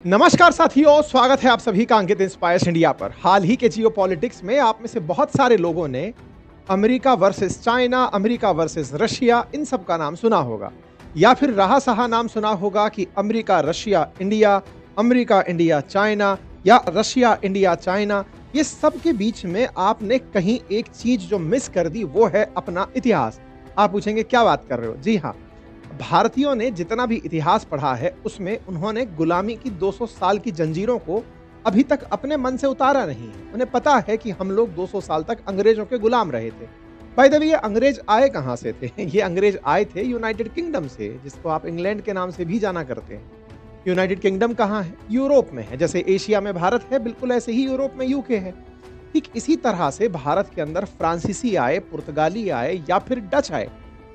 नमस्कार साथियों, स्वागत है आप सभी का अंकित इंस्पायर्स इंडिया पर। हाल ही के जियोपॉलिटिक्स में आप में से बहुत सारे लोगों ने America versus China, America versus Russia, इन सब का नाम सुना होगा, या फिर रहा सहा नाम सुना होगा कि America Russia India, America India China, या रशिया इंडिया चाइना। ये सब के बीच में आपने कहीं एक चीज जो मिस कर दी, वो है अपना इतिहास। आप पूछेंगे क्या बात कर रहे हो? जी हाँ, भारतीयों ने जितना भी इतिहास पढ़ा है उसमें उन्होंने गुलामी की 200 साल की जंजीरों को अभी तक अपने मन से उतारा नहीं है। उन्हें पता है कि हम लोग 200 साल तक अंग्रेजों के गुलाम रहे थे। बाय द वे, ये अंग्रेज आए कहां से थे? ये अंग्रेज आए थे यूनाइटेड किंगडम से, जिसको आप इंग्लैंड के नाम से भी जाना करते हैं। यूनाइटेड किंगडम कहाँ है? यूरोप में है। जैसे एशिया में भारत है, बिल्कुल ऐसे ही यूरोप में यूके है। ठीक इसी तरह से भारत के अंदर फ्रांसीसी आए, पुर्तगाली आए, या फिर डच आए।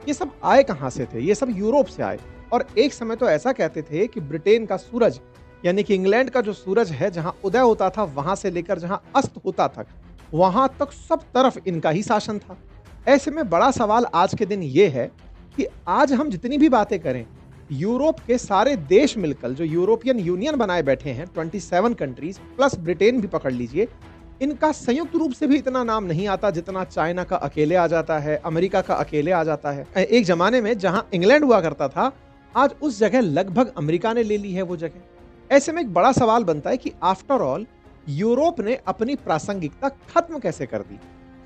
ये सब आए कहां से थे? ये सब यूरोप से आए। और एक समय तो ऐसा कहते थे कि ब्रिटेन का सूरज, यानी कि इंग्लैंड का जो सूरज है, जहां उदय होता था वहां से लेकर जहां अस्त होता था, वहां तक सब तरफ इनका ही शासन था। ऐसे में बड़ा सवाल आज के दिन ये है कि आज हम जितनी भी बातें करें, यूरोप के सारे देश मिलकर जो यूरोपियन यूनियन बनाए बैठे हैं, 27 कंट्रीज प्लस ब्रिटेन भी पकड़ लीजिए, इनका संयुक्त रूप से भी इतना नाम नहीं आता जितना चाइना का अकेले आ जाता है, अमेरिका का अकेले आ जाता है। एक जमाने में जहां इंग्लैंड हुआ करता था, आज उस जगह लगभग अमेरिका ने ले ली है वो जगह। ऐसे में एक बड़ा सवाल बनता है कि आफ्टर ऑल यूरोप ने अपनी प्रासंगिकता खत्म कैसे कर दी?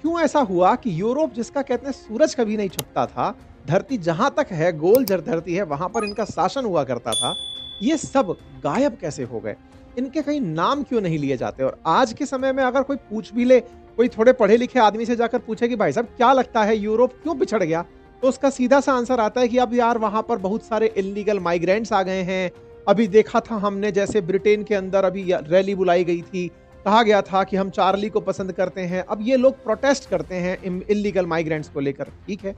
क्यों ऐसा हुआ कि यूरोप, जिसका कहते हैं सूरज कभी नहीं छुपता था, धरती जहां तक है, गोल धरती है, वहां पर इनका शासन हुआ करता था, ये सब गायब कैसे हो गए? इनके कहीं नाम क्यों नहीं लिए जाते? और आज के समय में अगर कोई पूछ भी ले, कोई थोड़े पढ़े लिखे आदमी से जाकर पूछे कि भाई साहब क्या लगता है यूरोप क्यों पिछड़ गया, तो उसका सीधा सा आंसर आता है कि अब यार वहां पर बहुत सारे इलीगल माइग्रेंट्स आ गए हैं। अभी देखा था हमने, जैसे ब्रिटेन के अंदर अभी रैली बुलाई गई थी, कहा गया था कि हम चार्ली को पसंद करते हैं। अब ये लोग प्रोटेस्ट करते हैं इलीगल माइग्रेंट्स को लेकर। ठीक है,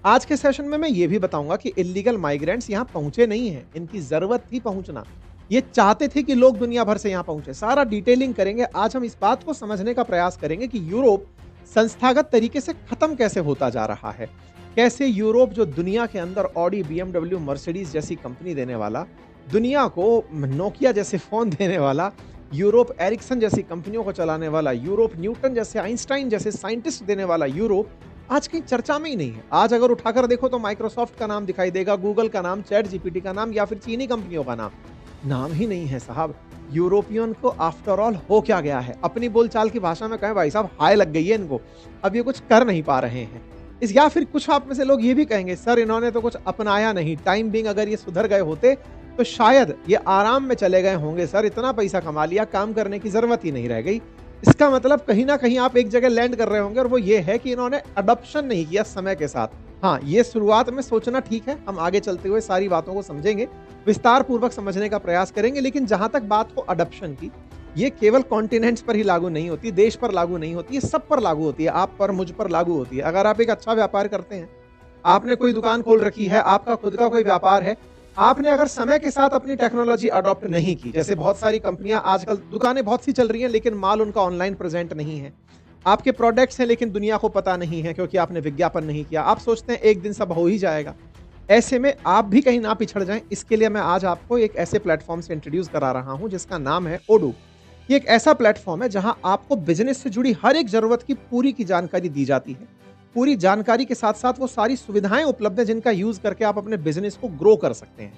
आज के सेशन में मैं ये भी बताऊंगा कि इलीगल माइग्रेंट्स यहाँ पहुंचे नहीं है, इनकी जरूरत थी पहुंचना। ये चाहते थे कि लोग दुनिया भर से यहां पहुंचे। सारा डिटेलिंग करेंगे। आज हम इस बात को समझने का प्रयास करेंगे कि यूरोप संस्थागत तरीके से खत्म कैसे होता जा रहा है। कैसे यूरोप, जो दुनिया के अंदर ऑडी, बीएमडब्ल्यू, मर्सिडीज जैसी कंपनी देने वाला, दुनिया को नोकिया जैसे फोन देने वाला, यूरोप एरिक्सन जैसी कंपनियों को चलाने वाला यूरोप, न्यूटन जैसे, आइंस्टाइन जैसे साइंटिस्ट देने वाला यूरोप, आज कहीं चर्चा में ही नहीं है। आज अगर उठाकर देखो तो माइक्रोसॉफ्ट का नाम दिखाई देगा, गूगल का नाम, चैट जीपीटी का नाम, या फिर चीनी कंपनियों का नाम ही नहीं है साहब। यूरोपियन को आफ्टर ऑल हो क्या गया है? अपनी बोलचाल की भाषा में कहें भाई साहब, हाय लग गई है इनको, अब ये कुछ कर नहीं पा रहे हैं। या फिर कुछ आप में से लोग ये भी कहेंगे, सर इन्होंने तो कुछ अपनाया नहीं, टाइम बिंग अगर ये सुधर गए होते तो शायद ये आराम में चले गए होंगे। सर इतना पैसा कमा लिया, काम करने की जरूरत ही नहीं रह गई। इसका मतलब कहीं ना कहीं आप एक जगह लैंड कर रहे होंगे, और वो ये है कि इन्होंने अडॉप्शन नहीं किया समय के साथ। हाँ, ये शुरुआत में सोचना ठीक है, हम आगे चलते हुए सारी बातों को समझेंगे, विस्तार पूर्वक समझने का प्रयास करेंगे। लेकिन जहां तक बात हो अडॉप्शन की, ये केवल कॉन्टिनेंट्स पर ही लागू नहीं होती, देश पर लागू नहीं होती, ये सब पर लागू होती है। आप पर, मुझ पर लागू होती है। अगर आप एक अच्छा व्यापार करते हैं, आपने कोई दुकान खोल रखी है, आपका खुद का कोई व्यापार है, आपने अगर समय के साथ अपनी टेक्नोलॉजी अडॉप्ट नहीं की, जैसे बहुत सारी कंपनियां आजकल, दुकानें बहुत सी चल रही हैं लेकिन माल उनका ऑनलाइन प्रेजेंट नहीं है, आपके प्रोडक्ट्स हैं लेकिन दुनिया को पता नहीं है क्योंकि आपने विज्ञापन नहीं किया, आप सोचते हैं एक दिन सब हो ही जाएगा। ऐसे में आप भी कहीं ना पिछड़ जाएं, इसके लिए मैं आज आपको एक ऐसे प्लेटफॉर्म से इंट्रोड्यूस करा रहा हूं जिसका नाम है ओडू। ये एक ऐसा प्लेटफॉर्म है जहां आपको बिजनेस से जुड़ी हर एक जरूरत की पूरी की जानकारी दी जाती है। पूरी जानकारी के साथ साथ वो सारी सुविधाएं उपलब्ध है जिनका यूज करके आप अपने बिजनेस को ग्रो कर सकते हैं।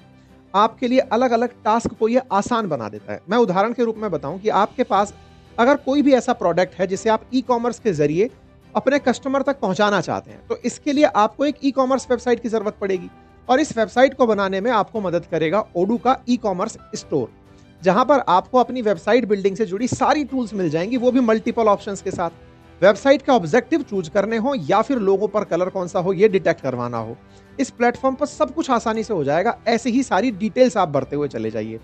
आपके लिए अलग अलग टास्क को ये आसान बना देता है। मैं उदाहरण के रूप में बताऊं कि आपके पास अगर कोई भी ऐसा प्रोडक्ट है जिसे आप ई कॉमर्स के जरिए अपने कस्टमर तक पहुंचाना चाहते हैं, तो इसके लिए आपको एक ई कॉमर्स वेबसाइट की जरूरत पड़ेगी, और इस वेबसाइट को बनाने में आपको मदद करेगा ओडू का ई कॉमर्स स्टोर, जहां पर आपको अपनी वेबसाइट बिल्डिंग से जुड़ी सारी टूल्स मिल जाएंगी, वो भी मल्टीपल ऑप्शंस के साथ। वेबसाइट का ऑब्जेक्टिव चूज करने हो या फिर लोगों पर कलर कौन सा हो ये डिटेक्ट करवाना हो, इस प्लेटफॉर्म पर सब कुछ आसानी से हो जाएगा। ऐसे ही सारी डिटेल्स आप भरते हुए चले जाइए।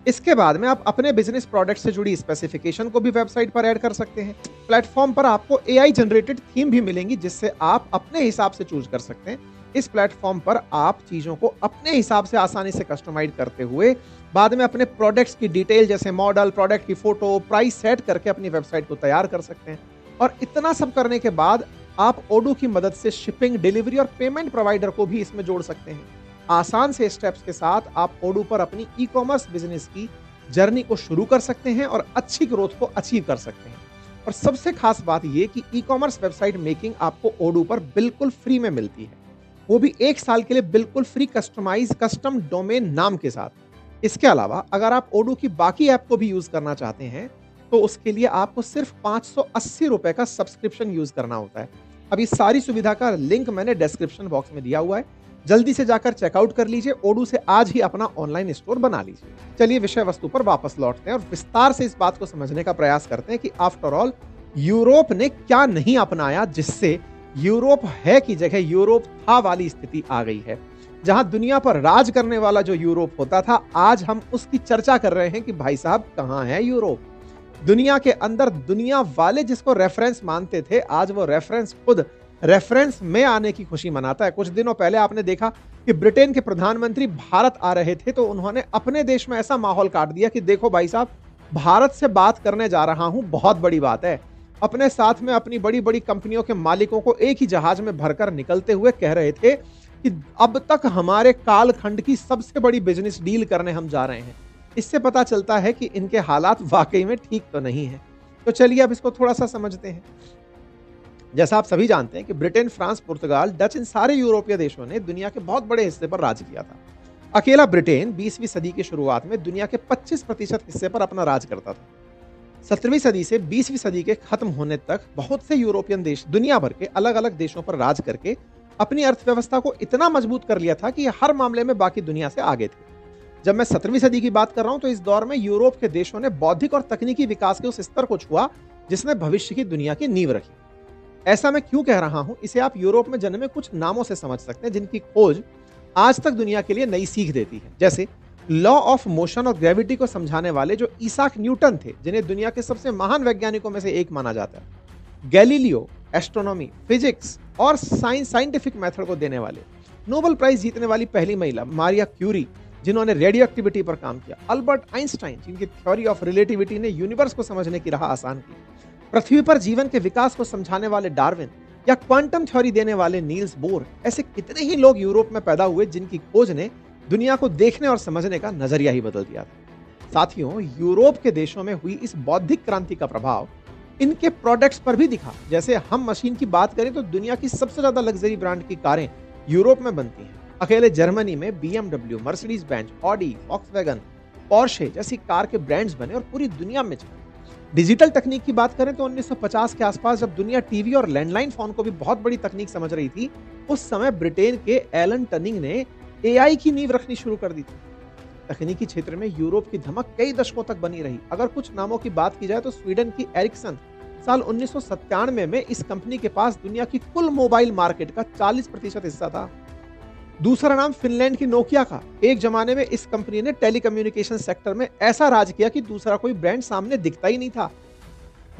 इसके बाद में आप अपने बिजनेस प्रोडक्ट से जुड़ी स्पेसिफिकेशन को भी वेबसाइट पर ऐड कर सकते हैं। प्लेटफॉर्म पर आपको एआई जनरेटेड थीम भी मिलेंगी जिससे आप अपने हिसाब से चूज कर सकते हैं। इस प्लेटफॉर्म पर आप चीजों को अपने हिसाब से आसानी से कस्टमाइज करते हुए बाद में अपने प्रोडक्ट्स की डिटेल, जैसे मॉडल, प्रोडक्ट की फोटो, प्राइस सेट करके अपनी वेबसाइट को तैयार कर सकते हैं। और इतना सब करने के बाद आप ओडू की मदद से शिपिंग, डिलीवरी और पेमेंट प्रोवाइडर को भी इसमें जोड़ सकते हैं। आसान से स्टेप्स के साथ आप ओडू पर अपनी ई कॉमर्स बिजनेस की जर्नी को शुरू कर सकते हैं और अच्छी ग्रोथ को अचीव कर सकते हैं। और सबसे खास बात यह कि ई कॉमर्स वेबसाइट मेकिंग आपको ओडू पर बिल्कुल फ्री में मिलती है, वो भी 1 साल के लिए बिल्कुल फ्री कस्टम डोमेन नाम के साथ। इसके अलावा अगर आप ओडू की बाकी ऐप को भी यूज करना चाहते हैं तो उसके लिए आपको सिर्फ 580 रुपए का सब्सक्रिप्शन यूज करना होता है। अब इस सारी सुविधा का लिंक मैंने डिस्क्रिप्शन बॉक्स में दिया हुआ है, जल्दी से जाकर चेकआउट कर लीजिए। ओडू से आज ही अपना ऑनलाइन स्टोर बना लीजिए। चलिए विषय वस्तु पर वापस लौटते हैं और विस्तार से इस बात को समझने का प्रयास करते हैं कि आफ्टर ऑल यूरोप ने क्या नहीं अपनाया जिससे यूरोप है की जगह यूरोप था वाली स्थिति आ गई है। जहां दुनिया पर राज करने वाला जो यूरोप होता था, आज हम उसकी चर्चा कर रहे हैं कि भाई साहब कहां है यूरोप। दुनिया के अंदर दुनिया वाले जिसको रेफरेंस मानते थे, आज वो रेफरेंस खुद रेफरेंस में आने की खुशी मनाता है। कुछ दिनों पहले आपने देखा कि ब्रिटेन के प्रधानमंत्री भारत आ रहे थे तो उन्होंने अपने देश में ऐसा माहौल काट दिया कि देखो भाई साहब, भारत से बात करने जा रहा हूं, बहुत बड़ी बात है। अपने साथ में अपनी बड़ी बड़ी कंपनियों के मालिकों को एक ही जहाज में भरकर निकलते हुए कह रहे थे कि अब तक हमारे कालखंड की सबसे बड़ी बिजनेस डील करने हम जा रहे हैं। इससे पता चलता है कि इनके हालात वाकई में ठीक तो नहीं है। तो चलिए अब इसको थोड़ा सा समझते हैं। जैसा आप सभी जानते हैं कि ब्रिटेन, फ्रांस, पुर्तगाल, डच, इन सारे यूरोपीय देशों ने दुनिया के बहुत बड़े हिस्से पर राज किया था। अकेला ब्रिटेन 20वीं सदी की शुरुआत में दुनिया के 25% हिस्से पर अपना राज करता था। 17वीं सदी से 20वीं सदी के खत्म होने तक बहुत से यूरोपियन देश दुनिया भर के अलग अलग देशों पर राज करके अपनी अर्थव्यवस्था को इतना मजबूत कर लिया था कि ये हर मामले में बाकी दुनिया से आगे थे। जब मैं 17वीं सदी की बात कर रहा हूं तो इस दौर में यूरोप के देशों ने बौद्धिक और तकनीकी विकास के उस स्तर को छुआ जिसने भविष्य की दुनिया की नींव रखी। ऐसा मैं क्यों कह रहा हूं, इसे आप यूरोप में जन्मे कुछ नामों से समझ सकते हैं जिनकी खोज आज तक दुनिया के लिए नई सीख देती है। जैसे लॉ ऑफ मोशन और ग्रेविटी को समझाने वाले जो ईसाक न्यूटन थे, जिन्हें दुनिया के सबसे महान वैज्ञानिकों में से एक माना जाता है। गैलीलियो एस्ट्रोनॉमी, फिजिक्स और साइंटिफिक मेथड को देने वाले। नोबेल प्राइज जीतने वाली पहली महिला मारिया क्यूरी, जिन्होंने रेडियो एक्टिविटी पर काम किया। अल्बर्ट आइंस्टाइन, जिनकी थ्योरी ऑफ रिलेटिविटी ने यूनिवर्स को समझने की राह आसान की। पृथ्वी पर जीवन के विकास को समझाने वाले डार्विन या क्वांटम थ्योरी देने वाले नील्स बोर। ऐसे कितने ही लोग यूरोप में पैदा हुए जिनकी खोज ने दुनिया को देखने और समझने का नजरिया ही बदल दिया था। साथियों, यूरोप के देशों में हुई इस बौद्धिक क्रांति का प्रभाव इनके प्रोडक्ट्स पर भी दिखा। जैसे हम मशीन की बात करें तो दुनिया की सबसे ज्यादा लग्जरी ब्रांड की कारें यूरोप में बनती हैं। अकेले जर्मनी में BMW, Mercedes Benz, Audi, Volkswagen, Porsche जैसी कार के ब्रांड्स बने और पूरी दुनिया में चले। डिजिटल तकनीक की बात करें तो 1950 के आसपास जब दुनिया टीवी और लैंडलाइन फोन को भी बहुत बड़ी तकनीक समझ रही थी, उस समय ब्रिटेन के एलन टनिंग ने AI की नींव रखनी शुरू कर दी थी। तकनीकी क्षेत्र में यूरोप की धमक कई दशकों तक बनी रही। अगर कुछ नामों की बात की जाए तो स्वीडन की एरिक्सन, साल 1997 में इस कंपनी के पास दुनिया की कुल मोबाइल मार्केट का 40% हिस्सा था। दूसरा नाम फिनलैंड की नोकिया का। एक जमाने में इस कंपनी ने टेलीकम्युनिकेशन सेक्टर में ऐसा राज किया कि दूसरा कोई ब्रांड सामने दिखता ही नहीं था।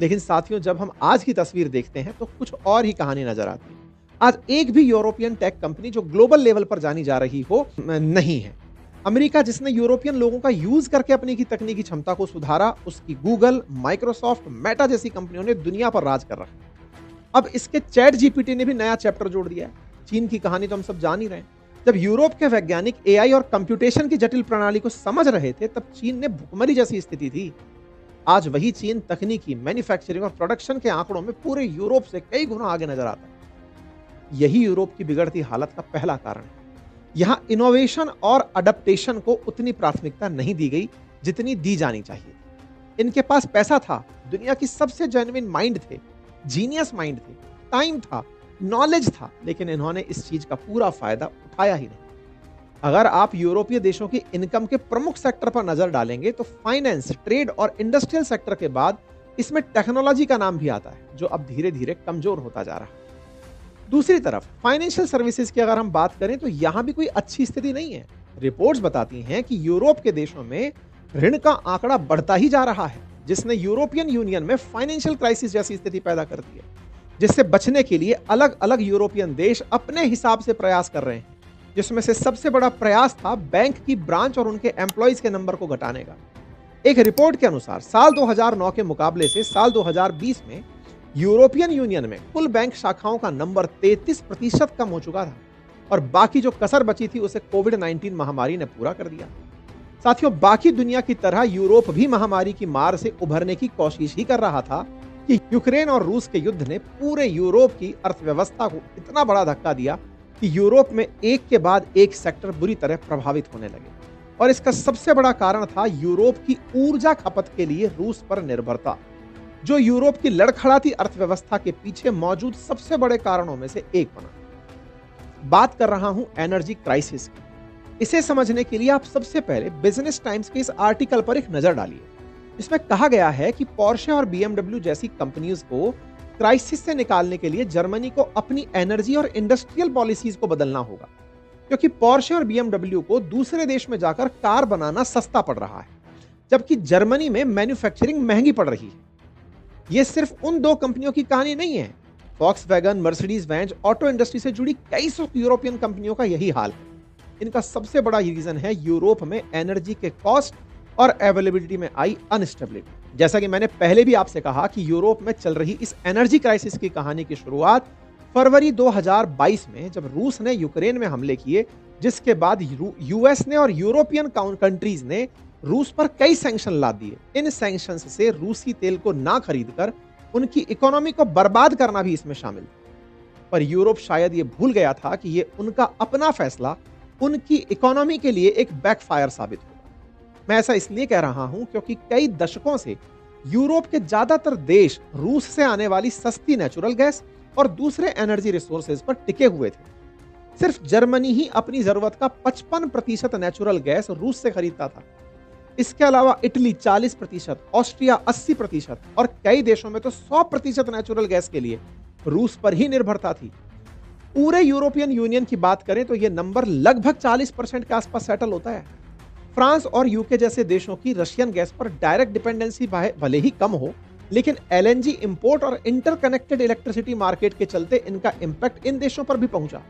लेकिन साथियों, जब हम आज की तस्वीर देखते हैं तो कुछ और ही कहानी नजर आती है। आज एक भी यूरोपियन टेक कंपनी जो ग्लोबल लेवल पर जानी जा रही हो नहीं है। अमेरिका, जिसने यूरोपियन लोगों का यूज करके अपनी की तकनीकी क्षमता को सुधारा, उसकी गूगल, माइक्रोसॉफ्ट, मेटा जैसी कंपनियों ने दुनिया पर राज कर रखा। अब इसके चैट जीपीटी ने भी नया चैप्टर जोड़ दिया है। चीन की कहानी तो हम सब जान ही रहे हैं। जब यूरोप के वैज्ञानिक AI और कंप्यूटेशन की जटिल प्रणाली को समझ रहे थे, तब चीन ने भुखमरी जैसी स्थिति थी। आज वही चीन तकनीकी, मैन्युफैक्चरिंग और प्रोडक्शन के आंकड़ों में पूरे यूरोप से कई गुना आगे नजर आता है। यही यूरोप की बिगड़ती हालत का पहला कारण है। यहां इनोवेशन और अडप्टेशन को उतनी प्राथमिकता नहीं दी गई जितनी दी जानी चाहिए। इनके पास पैसा था, दुनिया की सबसे जेन्युइन माइंड थे, जीनियस माइंड थे, टाइम था, नॉलेज था, लेकिन इन्होंने इस चीज का पूरा फायदा उठाया ही नहीं। अगर आप यूरोपीय देशों की इनकम के प्रमुख सेक्टर पर नजर डालेंगे तो फाइनेंस, ट्रेड और इंडस्ट्रियल सेक्टर के बाद इसमें टेक्नोलॉजी का नाम भी आता है, जो अब धीरे धीरे कमजोर होता जा रहा है। दूसरी तरफ फाइनेंशियल सर्विसेज की अगर हम बात करें तो यहां भी कोई अच्छी स्थिति नहीं है। रिपोर्ट्स बताती हैं कि यूरोप के देशों में ऋण का आंकड़ा बढ़ता ही जा रहा है, जिसने यूरोपियन यूनियन में फाइनेंशियल क्राइसिस जैसी स्थिति पैदा कर दी है, जिससे बचने के लिए अलग अलग यूरोपियन देश अपने हिसाब से प्रयास कर रहे हैं, जिसमें से सबसे बड़ा प्रयास था बैंक की ब्रांच और उनके एम्प्लॉइज के नंबर को घटाने का। एक रिपोर्ट के अनुसार साल 2009 के मुकाबले से साल 2020 में यूरोपियन यूनियन में कुल बैंक शाखाओं का नंबर 33% कम हो चुका था और बाकी जो कसर बची थी उसे कोविड-19 महामारी ने पूरा कर दिया। साथियों, बाकी दुनिया की तरह यूरोप भी महामारी की मार से उभरने की कोशिश ही कर रहा था कि यूक्रेन और रूस के युद्ध ने पूरे यूरोप की अर्थव्यवस्था को इतना बड़ा धक्का दिया कि यूरोप में एक के बाद एक सेक्टर बुरी तरह प्रभावित होने लगे। और इसका सबसे बड़ा कारण था यूरोप की ऊर्जा खपत के लिए रूस पर निर्भरता, जो यूरोप की लड़खड़ाती अर्थव्यवस्था के पीछे मौजूद सबसे बड़े कारणों में से एक बना। बात कर रहा हूं एनर्जी क्राइसिस की। इसे समझने के लिए आप सबसे पहले बिजनेस टाइम्स के इस आर्टिकल पर एक नजर डालिए। इसमें कहा गया है कि पोर्शे और BMW जैसी कंपनियों को क्राइसिस से निकालने के लिए जर्मनी को अपनी एनर्जी और इंडस्ट्रियल पॉलिसीज को बदलना होगा, क्योंकि पोर्शे और BMW को दूसरे देश में जाकर कार बनाना सस्ता पड़ रहा है, जबकि जर्मनी में मैन्युफैक्चरिंग महंगी पड़ रही है। यह सिर्फ उन दो कंपनियों की कहानी नहीं है। Volkswagen, Mercedes Benz, auto industry से जुड़ी कई सौ यूरोपियन कंपनियों का यही हाल है। इनका सबसे बड़ा रीजन है यूरोप में एनर्जी के कॉस्ट और अवेलेबिलिटी में आई अनस्टेबिलिटी। जैसा कि मैंने पहले भी आपसे कहा कि यूरोप में चल रही इस एनर्जी क्राइसिस की कहानी की शुरुआत फरवरी 2022 में जब रूस ने यूक्रेन में हमले किए, जिसके बाद यूएस ने और यूरोपियन कंट्रीज ने रूस पर कई सैंक्शन ला दिए। इन सैंक्शंस से रूसी तेल को ना खरीदकर उनकी इकोनॉमी को बर्बाद करना भी इसमें शामिल था। पर यूरोप शायद ये भूल गया था कि ये उनका अपना फैसला उनकी इकोनॉमी के लिए एक बैकफायर साबित होगा। मैं ऐसा इसलिए कह रहा हूं क्योंकि कई दशकों से यूरोप के ज्यादातर देश रूस से आने वाली सस्ती नेचुरल गैस और दूसरे एनर्जी रिसोर्सेज पर टिके हुए थे। सिर्फ जर्मनी ही अपनी जरूरत का 55% नेचुरल गैस रूस से खरीदता था। इसके अलावा इटली 40%, ऑस्ट्रिया 80% और कई देशों में तो 100% नेचुरल गैस के लिए रूस पर ही निर्भरता थी। पूरे यूरोपियन यूनियन की बात करें तो यह नंबर लगभग 40% के आसपास सेटल होता है। फ्रांस और यूके जैसे देशों की रशियन गैस पर डायरेक्ट डिपेंडेंसी भले ही कम हो, लेकिन LNG इंपोर्ट और इंटरकनेक्टेड इलेक्ट्रिसिटी मार्केट के चलते इनका इंपैक्ट इन देशों पर भी पहुंचा।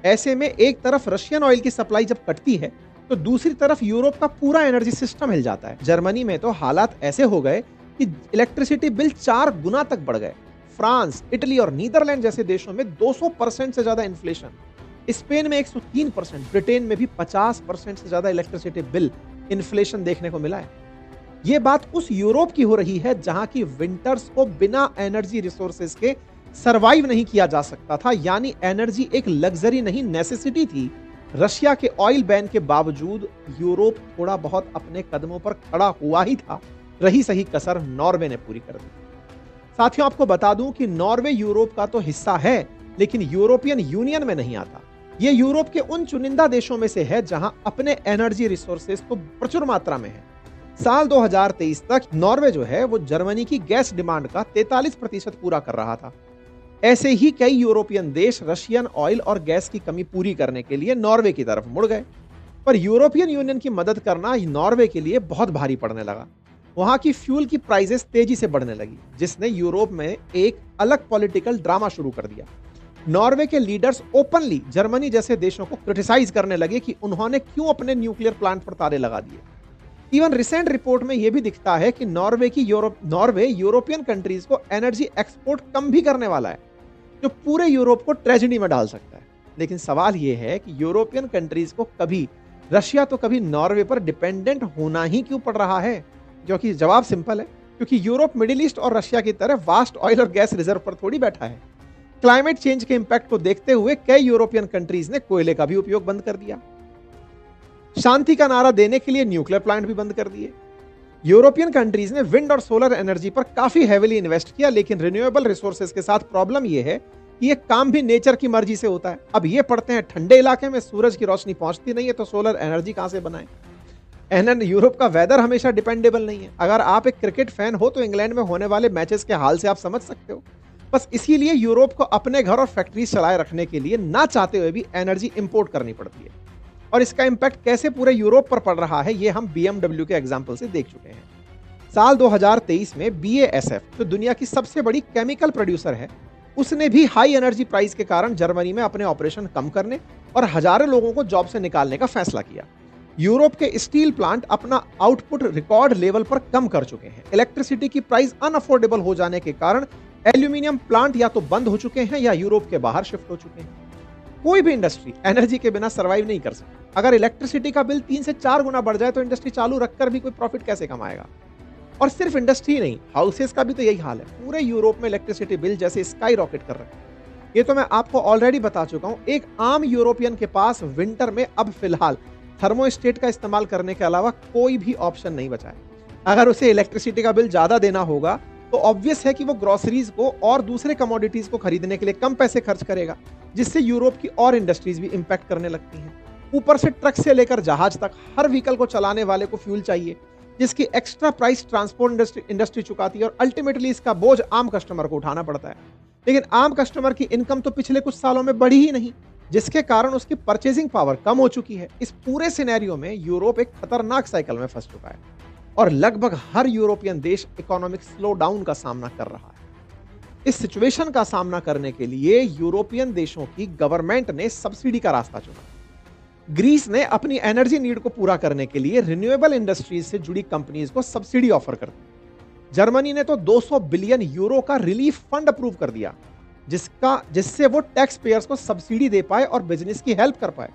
ऐसे में एक तरफ रशियन ऑयल की सप्लाई जब कटती है तो दूसरी तरफ यूरोप का पूरा एनर्जी सिस्टम हिल जाता है। जर्मनी में तो हालात ऐसे हो गए कि इलेक्ट्रिसिटी बिल 4 गुना तक बढ़ गए। फ्रांस, इटली और नीदरलैंड जैसे देशों में 200% से ज्यादा इन्फ्लेशन, स्पेन में 103%, ब्रिटेन में भी 50% से ज्यादा इलेक्ट्रिसिटी बिल इन्फ्लेशन देखने को मिला है। यह बात उस यूरोप की हो रही है जहां की विंटर्स को बिना एनर्जी रिसोर्सेज के सरवाइव नहीं किया जा सकता था, यानी एनर्जी एक लग्जरी नहीं नेसेसिटी थी। रशिया के ऑयल बैन के बावजूद यूरोप थोड़ा बहुत अपने कदमों पर खड़ा हुआ ही था। रही सही कसर नॉर्वे ने पूरी कर दी। साथियों, आपको बता दूं कि नॉर्वे यूरोप का तो हिस्सा है, लेकिन यूरोपियन यूनियन में नहीं आता। यह यूरोप के उन चुनिंदा देशों में से है जहां अपने एनर्जी रिसोर्सेज तो प्रचुर मात्रा में है। साल 2023 तक नॉर्वे जो है वो जर्मनी की गैस डिमांड का 43% पूरा कर रहा था। ऐसे ही कई यूरोपियन देश रशियन ऑयल और गैस की कमी पूरी करने के लिए नॉर्वे की तरफ मुड़ गए। पर यूरोपियन यूनियन की मदद करना नॉर्वे के लिए बहुत भारी पड़ने लगा। वहां की फ्यूल की प्राइसेस तेजी से बढ़ने लगी, जिसने यूरोप में एक अलग पॉलिटिकल ड्रामा शुरू कर दिया। नॉर्वे के लीडर्स ओपनली जर्मनी जैसे देशों को क्रिटिसाइज करने लगे कि उन्होंने क्यों अपने न्यूक्लियर प्लांट पर ताले लगा दिए। इवन रिसेंट रिपोर्ट में यह भी दिखता है कि नॉर्वे यूरोपियन कंट्रीज को एनर्जी एक्सपोर्ट कम भी करने वाला है, जो पूरे यूरोप को ट्रेजेडी में डाल सकता है। लेकिन सवाल यह है कि यूरोपियन कंट्रीज को कभी रशिया तो कभी नॉर्वे पर डिपेंडेंट होना ही क्यों पड़ रहा है? क्योंकि जवाब सिंपल है, क्योंकि यूरोप मिडिल ईस्ट और रशिया की तरह वास्ट ऑयल और गैस रिजर्व पर थोड़ी बैठा है। क्लाइमेट चेंज के इंपैक्ट को देखते हुए कई यूरोपियन कंट्रीज ने कोयले का भी उपयोग बंद कर दिया। शांति का नारा देने के लिए न्यूक्लियर प्लांट भी बंद कर दिए। यूरोपियन कंट्रीज ने विंड और सोलर एनर्जी पर काफी हेवीली इन्वेस्ट किया, लेकिन रिन्यूएबल रिसोर्सेज के साथ प्रॉब्लम यह है कि ये काम भी नेचर की मर्जी से होता है। अब ये पढ़ते हैं ठंडे इलाके में सूरज की रोशनी पहुंचती नहीं है तो सोलर एनर्जी कहां से बनाएं। यूरोप का वेदर हमेशा डिपेंडेबल नहीं है। अगर आप एक क्रिकेट फैन हो तो इंग्लैंड में होने वाले मैचेस के हाल से आप समझ सकते हो। बस इसीलिए यूरोप को अपने घर और फैक्ट्री चलाए रखने के लिए ना चाहते हुए भी एनर्जी इंपोर्ट करनी पड़ती है। और इसका इंपैक्ट कैसे पूरे यूरोप पर पड़ रहा है, ये हम BMW के एग्जाम्पल से देख चुके हैं। साल 2023 में BASF, जो दुनिया की सबसे बड़ी केमिकल प्रोड्यूसर है, उसने भी हाई एनर्जी प्राइस के कारण जर्मनी में अपने ऑपरेशन कम करने और हजारों लोगों को जॉब से निकालने का फैसला किया। यूरोप के स्टील प्लांट अपना आउटपुट रिकॉर्ड लेवल पर कम कर चुके हैं। इलेक्ट्रिसिटी की प्राइस अनअफोर्डेबल हो जाने के कारण एल्यूमिनियम प्लांट या तो बंद हो चुके हैं या यूरोप के बाहर शिफ्ट हो चुके हैं। कोई भी इंडस्ट्री एनर्जी के बिना सर्वाइव नहीं कर सकती। अगर इलेक्ट्रिसिटी का बिल 3 से 4 गुना बढ़ जाए तो इंडस्ट्री चालू रखकर भी कोई प्रॉफिट कैसे कमाएगा? और सिर्फ इंडस्ट्री नहीं, हाउसेस का भी तो यही हाल है। पूरे यूरोप में इलेक्ट्रिसिटी बिल जैसे स्काई रॉकेट कर रहे हैं। ये तो मैं आपको ऑलरेडी बता चुका हूं। एक आम यूरोपियन के पास विंटर में अब फिलहाल थर्मोस्टेट का इस्तेमाल करने के अलावा कोई भी ऑप्शन नहीं बचा है। अगर उसे इलेक्ट्रिसिटी का बिल ज्यादा देना होगा तो ऑब्वियस है कि वो ग्रोसरीज को और दूसरे कमोडिटीज को खरीदने के लिए कम पैसे खर्च करेगा, जिससे यूरोप की और इंडस्ट्रीज भी इंपैक्ट करने लगती हैं। ऊपर से ट्रक से लेकर जहाज तक हर व्हीकल को चलाने वाले को फ्यूल चाहिए, जिसकी एक्स्ट्रा प्राइस ट्रांसपोर्ट इंडस्ट्री चुकाती है और अल्टीमेटली इसका बोझ आम कस्टमर को उठाना पड़ता है। लेकिन आम कस्टमर की इनकम तो पिछले कुछ सालों में बढ़ी ही नहीं, जिसके कारण उसकी परचेजिंग पावर कम हो चुकी है। इस पूरे सिनेरियो में यूरोप एक खतरनाक साइकिल में फंस चुका है और लगभग हर यूरोपियन देश इकोनॉमिक स्लो डाउन का सामना कर रहा है। इस सिचुएशन का सामना करने के लिए यूरोपियन देशों की गवर्नमेंट ने सब्सिडी का रास्ता चुना। ग्रीस ने अपनी एनर्जी नीड को पूरा करने के लिए रिन्यूएबल इंडस्ट्रीज से जुड़ी कंपनीज को सब्सिडी ऑफर कर दी। जर्मनी ने तो 200 बिलियन यूरो का रिलीफ फंड अप्रूव कर दिया, जिससे वो टैक्स पेयर्स को सब्सिडी दे पाए और बिजनेस की हेल्प कर पाए।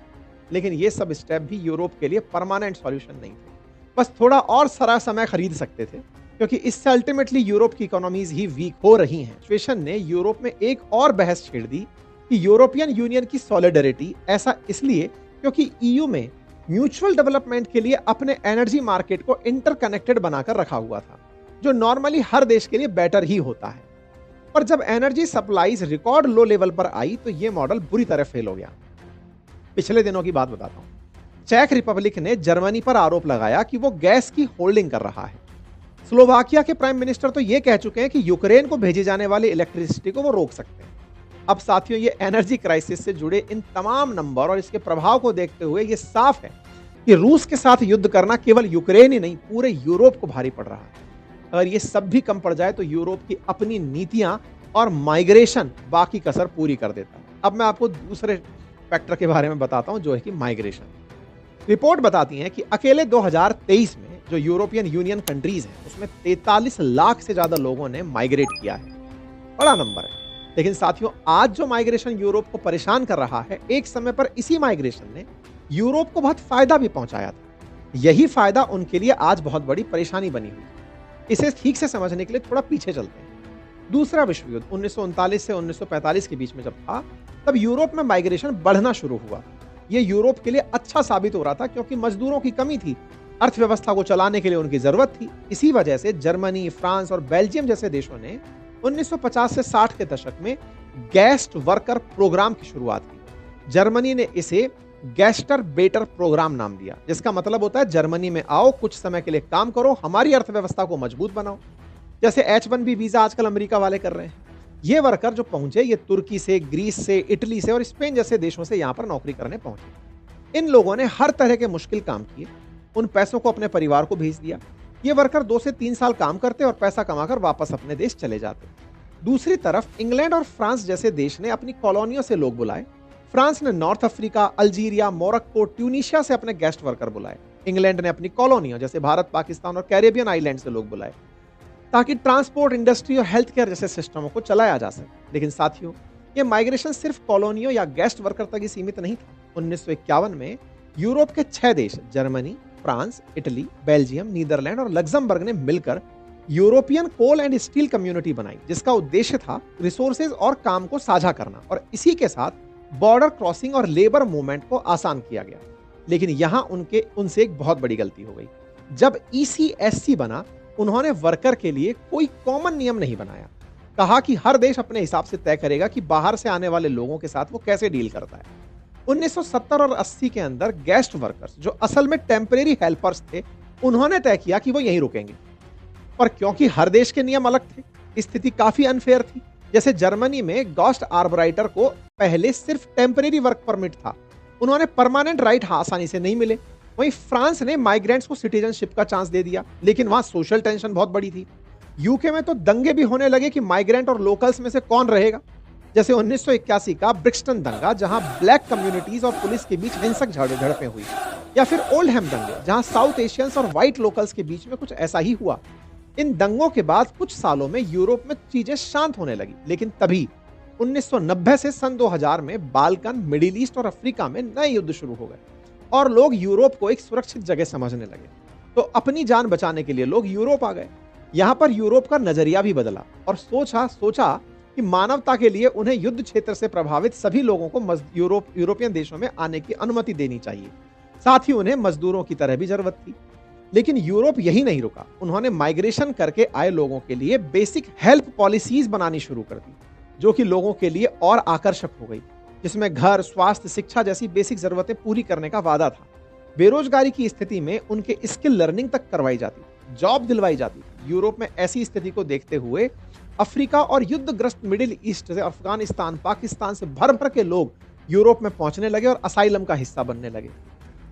लेकिन ये सब स्टेप भी यूरोप के लिए परमानेंट सॉल्यूशन नहीं थे, बस थोड़ा और सारा समय खरीद सकते थे, क्योंकि इससे अल्टीमेटली यूरोप की इकोनॉमीज ही वीक हो रही हैं। सिचुएशन ने यूरोप में एक और बहस छेड़ दी कि यूरोपियन यूनियन की सॉलिडरिटी, ऐसा इसलिए क्योंकि ईयू में म्यूचुअल डेवलपमेंट के लिए अपने एनर्जी मार्केट को इंटरकनेक्टेड बनाकर रखा हुआ था, जो नॉर्मली हर देश के लिए बेटर ही होता है। पर जब energy supplies record low level पर आई तो यह मॉडल बुरी तरह फेल हो गया। पिछले दिनों की बात बताता हूं। चेक रिपब्लिक ने जर्मनी पर आरोप लगाया कि वो गैस की होल्डिंग कर रहा है। स्लोवाकिया के प्राइम मिनिस्टर तो ये कह चुके हैं कि यूक्रेन को भेजी जाने वाली इलेक्ट्रिसिटी को वो रोक सकते हैं। अब साथियों, ये एनर्जी क्राइसिस से जुड़े इन तमाम नंबर और इसके प्रभाव को देखते हुए ये साफ है कि रूस के साथ युद्ध करना केवल यूक्रेन ही नहीं, पूरे यूरोप को भारी पड़ रहा है। अगर ये सब भी कम पड़ जाए तो यूरोप की अपनी नीतियां और माइग्रेशन बाकी कसर पूरी कर देता है। अब मैं आपको दूसरे फैक्टर के बारे में बताता हूं, जो है कि माइग्रेशन। रिपोर्ट बताती है कि अकेले 2023 में जो यूरोपियन यूनियन कंट्रीज हैं उसमें 43 लाख से ज्यादा लोगों ने माइग्रेट किया है। बड़ा नंबर है। लेकिन साथियों, आज जो माइग्रेशन यूरोप को परेशान कर रहा है, एक समय पर इसी माइग्रेशन ने यूरोप को बहुत फायदा भी पहुंचाया था। यही फायदा उनके लिए आज बहुत बड़ी परेशानी बनी हुई। इसे ठीक से समझने के लिए थोड़ा पीछे चलते हैं। दूसरा विश्व युद्ध 1939 से 1945 के बीच में जब था, तब यूरोप में माइग्रेशन बढ़ना शुरू हुआ। यह यूरोप के लिए अच्छा साबित हो रहा था, क्योंकि मजदूरों की कमी थी, अर्थव्यवस्था को चलाने के लिए उनकी जरूरत थी। इसी वजह से जर्मनी, फ्रांस और बेल्जियम जैसे देशों ने 1950 से 60 के दशक में गेस्ट वर्कर प्रोग्राम की शुरुआत की। जर्मनी ने इसे गेस्टर बेटर प्रोग्राम नाम दिया, जिसका मतलब होता है जर्मनी में आओ, कुछ समय के लिए काम करो, हमारी अर्थव्यवस्था को मजबूत बनाओ। जैसे H1B वीजा आजकल अमेरिका वाले कर रहे हैं। ये वर्कर जो पहुंचे, ये तुर्की से, ग्रीस से, इटली से और स्पेन जैसे देशों से यहां पर नौकरी करने पहुंचे। इन लोगों ने हर तरह के मुश्किल काम किए, उन पैसों को अपने परिवार को भेज दिया। ये वर्कर 2 से 3 साल काम करते और पैसा कमाकर वापस अपने देश चले जाते। दूसरी तरफ इंग्लैंड और फ्रांस जैसे देश ने अपनी कॉलोनियों से लोग बुलाए। फ्रांस ने north Africa, Algeria, Morocco, Tunisia से अपने गेस्ट वर्कर बुलाए। इंग्लैंड ने अपनी कॉलोनियों जैसे भारत, पाकिस्तान और कैरेबियन आइलैंड से लोग बुलाए, ताकि ट्रांसपोर्ट, इंडस्ट्री और हेल्थ केयर जैसे सिस्टमों को चलाया जा सके। लेकिन साथियों, ये माइग्रेशन सिर्फ कॉलोनियों या गेस्ट वर्कर तक ही सीमित नहीं था। 1951 में यूरोप के 6 देश, Germany, France, Italy, Belgium, Netherland और लग्जमबर्ग ने मिलकर European coal and steel community बनाई, जिसका उद्देश्य था रिसोर्सेज और काम को साझा करना, और इसी के साथ बॉर्डर क्रॉसिंग और लेबर मूवमेंट को आसान किया गया। लेकिन यहां उनसे एक बहुत बड़ी गलती हो गई। जब ECSC बना, उन्होंने वर्कर के लिए कोई कॉमन नियम नहीं बनाया। कहा कि हर देश अपने हिसाब से तय करेगा कि बाहर से आने वाले लोगों के साथ वो कैसे डील करता है। 1970 और 80 के अंदर गेस्ट वर्कर्स, जो असल में टेम्परेरी हेल्पर्स थे, उन्होंने तय किया कि वो यहीं रुकेंगे। पर क्योंकि हर देश के नियम अलग थे, स्थिति काफी अनफेयर थी। जैसे जर्मनी में गोस्ट आर्बराइटर को पहले सिर्फ टेम्परेरी वर्क परमिट था, उन्होंने परमानेंट राइट आसानी से नहीं मिले। वहीं फ्रांस ने माइग्रेंट्स को सिटीजनशिप का चांस दे दिया, लेकिन वहां सोशल टेंशन बहुत बड़ी थी। यूके में तो दंगे भी होने लगे कि माइग्रेंट और लोकल्स में से कौन रहेगा। जैसे 1981 का ब्रिक्सटन दंगा, जहां ब्लैक कम्युनिटीज और पुलिस के बीच हिंसक झड़पें हुई, या फिर ओल्डहैम दंगे, जहां साउथ एशियंस और व्हाइट लोकल्स के बीच में कुछ ऐसा ही हुआ। इन दंगों के बाद कुछ सालों में यूरोप में चीजें शांत होने लगी, लेकिन तभी 1990 से सन 2000 में बाल्कन, मिडिल ईस्ट और अफ्रीका में नए युद्ध शुरू हो गए। और लोग यूरोप को एक सुरक्षित जगह समझने लगे। तो अपनी जान बचाने के लिए लोग यूरोप आ गए। यहाँ पर यूरोप का नजरिया भी बदला और सोचा कि मानवता के लिए उन्हें युद्ध क्षेत्र से प्रभावित सभी लोगों को यूरोपियन देशों में आने की अनुमति देनी चाहिए। साथ ही उन्हें मजदूरों की तरह भी जरूरत थी। लेकिन यूरोप यही नहीं रुका। उन्होंने माइग्रेशन करके आए लोगों के लिए बेसिक हेल्प पॉलिसीज बनानी शुरू कर दी, जो कि लोगों के लिए और आकर्षक हो गई, जिसमें घर, स्वास्थ्य, शिक्षा जैसी बेसिक जरूरतें पूरी करने का वादा था। बेरोजगारी की स्थिति में उनके स्किल लर्निंग तक करवाई जाती, जॉब दिलवाई जाती। यूरोप में ऐसी स्थिति को देखते हुए अफ्रीका और युद्धग्रस्त मिडिल ईस्ट से, अफगानिस्तान, पाकिस्तान से भर भर के लोग यूरोप में पहुंचने लगे और असाइलम का हिस्सा बनने लगे।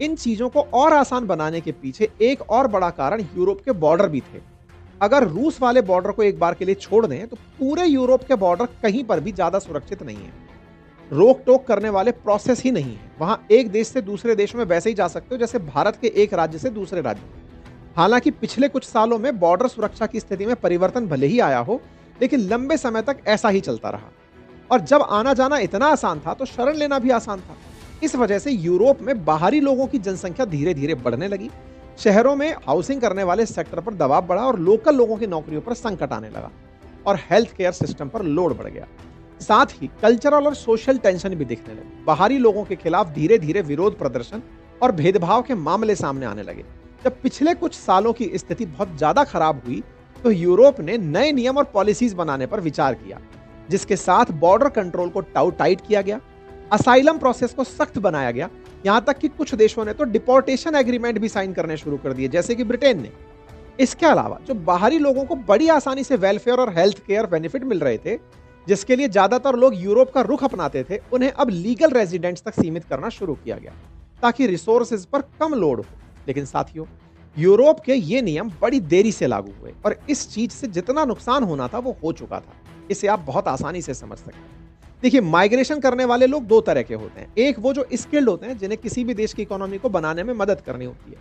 इन चीजों को और आसान बनाने के पीछे एक और बड़ा कारण यूरोप के बॉर्डर भी थे। अगर रूस वाले बॉर्डर को एक बार के लिए छोड़ दें तो पूरे यूरोप के बॉर्डर कहीं पर भी ज्यादा सुरक्षित नहीं है। रोक टोक करने वाले प्रोसेस ही नहीं है। वहां एक देश से दूसरे देशों में वैसे ही जा सकते हो जैसे भारत के एक राज्य से दूसरे राज्य में। हालांकि पिछले कुछ सालों में बॉर्डर सुरक्षा की स्थिति में परिवर्तन भले ही आया हो, लेकिन लंबे समय तक ऐसा ही चलता रहा। और जब आना जाना इतना आसान था तो शरण लेना भी आसान था। इस वजह से यूरोप में बाहरी लोगों की जनसंख्या धीरे धीरे बढ़ने लगी। शहरों में हाउसिंग करने वाले सेक्टर पर दबाव बढ़ा और लोकल लोगों की नौकरियों पर संकट आने लगा और हेल्थ केयर सिस्टम पर लोड बढ़ गया। साथ ही कल्चरल और सोशल टेंशन भी दिखने लगे। बाहरी लोगों के खिलाफ धीरे धीरे विरोध प्रदर्शन और भेदभाव के मामले सामने आने लगे। जब पिछले कुछ सालों की स्थिति बहुत ज्यादा खराब हुई तो यूरोप ने नए नियम और पॉलिसीज बनाने पर विचार किया, जिसके साथ बॉर्डर कंट्रोल को टाइट किया गया, असाइलम प्रोसेस को सख्त बनाया गया। यहां तक कि कुछ देशों ने तो डिपोर्टेशन एग्रीमेंट भी साइन करने शुरू कर दिए, जैसे कि ब्रिटेन ने। इसके अलावा जो बाहरी लोगों को बड़ी आसानी से वेलफेयर और हेल्थ केयर बेनिफिट मिल रहे थे, जिसके लिए ज्यादातर लोग यूरोप का रुख अपनाते थे, उन्हें अब लीगल रेजिडेंट्स तक सीमित करना शुरू किया गया ताकि रिसोर्सेज पर कम लोड हो। लेकिन साथियों, यूरोप के ये नियम बड़ी देरी से लागू हुए और इस चीज से जितना नुकसान होना था वो हो चुका था। इसे आप बहुत आसानी से समझ सकते हैं। देखिए, माइग्रेशन करने वाले लोग दो तरह के होते हैं। एक वो जो स्किल्ड होते हैं, जिन्हें किसी भी देश की इकोनॉमी को बनाने में मदद करनी होती है।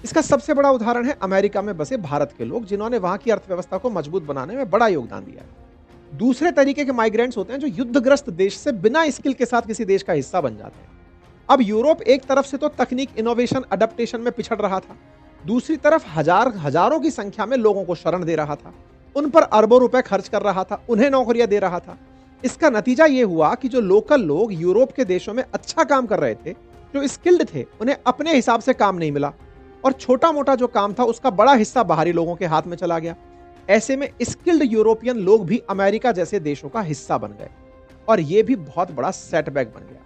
इसका सबसे बड़ा उदाहरण है अमेरिका में बसे भारत के लोग, जिन्होंने वहां की अर्थव्यवस्था को मजबूत बनाने में बड़ा योगदान दिया है। दूसरे तरीके के माइग्रेंट्स होते हैं जो युद्धग्रस्त देश से बिना स्किल के साथ किसी देश का हिस्सा बन जाते हैं। अब यूरोप एक तरफ से तो तकनीक, इनोवेशन, अडेप्टेशन में पिछड़ रहा था, दूसरी तरफ हजारों की संख्या में लोगों को शरण दे रहा था, उन पर अरबों रुपए खर्च कर रहा था, उन्हें नौकरियां दे रहा था। इसका नतीजा यह हुआ कि जो लोकल लोग यूरोप के देशों में अच्छा काम कर रहे थे, जो स्किल्ड थे, उन्हें अपने हिसाब से काम नहीं मिला और छोटा मोटा जो काम था उसका बड़ा हिस्सा बाहरी लोगों के हाथ में चला गया। ऐसे में स्किल्ड यूरोपियन लोग भी अमेरिका जैसे देशों का हिस्सा बन गए और यह भी बहुत बड़ा सेटबैक बन गया।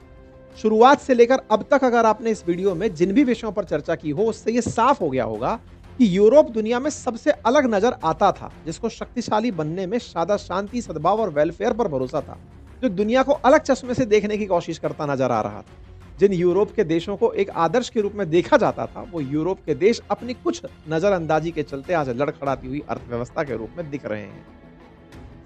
शुरुआत से लेकर अब तक अगर आपने इस वीडियो में जिन भी विषयों पर चर्चा की हो, उससे यह साफ हो गया होगा कि यूरोप दुनिया में सबसे अलग नजर आता था, जिसको शक्तिशाली बनने में सादा शांति, सद्भाव और वेलफेयर पर भरोसा था, जो दुनिया को अलग चश्मे से देखने की कोशिश करता नजर आ रहा था। जिन यूरोप के देशों को एक आदर्श के रूप में देखा जाता था, वो यूरोप के देश अपनी कुछ नजरअंदाजी के चलते आज लड़खड़ाती हुई अर्थव्यवस्था के रूप में दिख रहे हैं।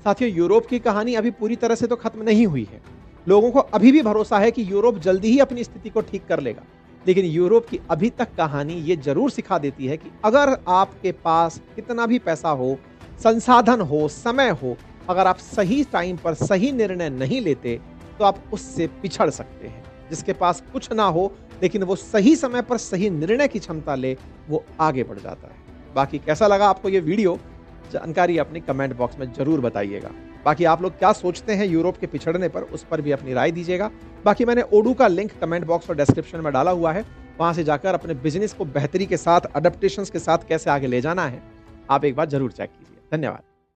साथियों, यूरोप की कहानी अभी पूरी तरह से तो खत्म नहीं हुई है। लोगों को अभी भी भरोसा है कि यूरोप जल्दी ही अपनी स्थिति को ठीक कर लेगा। लेकिन यूरोप की अभी तक कहानी ये जरूर सिखा देती है कि अगर आपके पास कितना भी पैसा हो, संसाधन हो, समय हो, अगर आप सही टाइम पर सही निर्णय नहीं लेते तो आप उससे पिछड़ सकते हैं। जिसके पास कुछ ना हो लेकिन वो सही समय पर सही निर्णय की क्षमता ले, वो आगे बढ़ जाता है। बाकी कैसा लगा आपको ये वीडियो, जानकारी अपनी कमेंट बॉक्स में जरूर बताइएगा। बाकी आप लोग क्या सोचते हैं यूरोप के पिछड़ने पर, उस पर भी अपनी राय दीजिएगा। बाकी मैंने ओडू का लिंक कमेंट बॉक्स और डिस्क्रिप्शन में डाला हुआ है, वहां से जाकर अपने बिजनेस को बेहतरी के साथ, अडेप्टेशंस के साथ कैसे आगे ले जाना है, आप एक बार जरूर चेक कीजिए। धन्यवाद।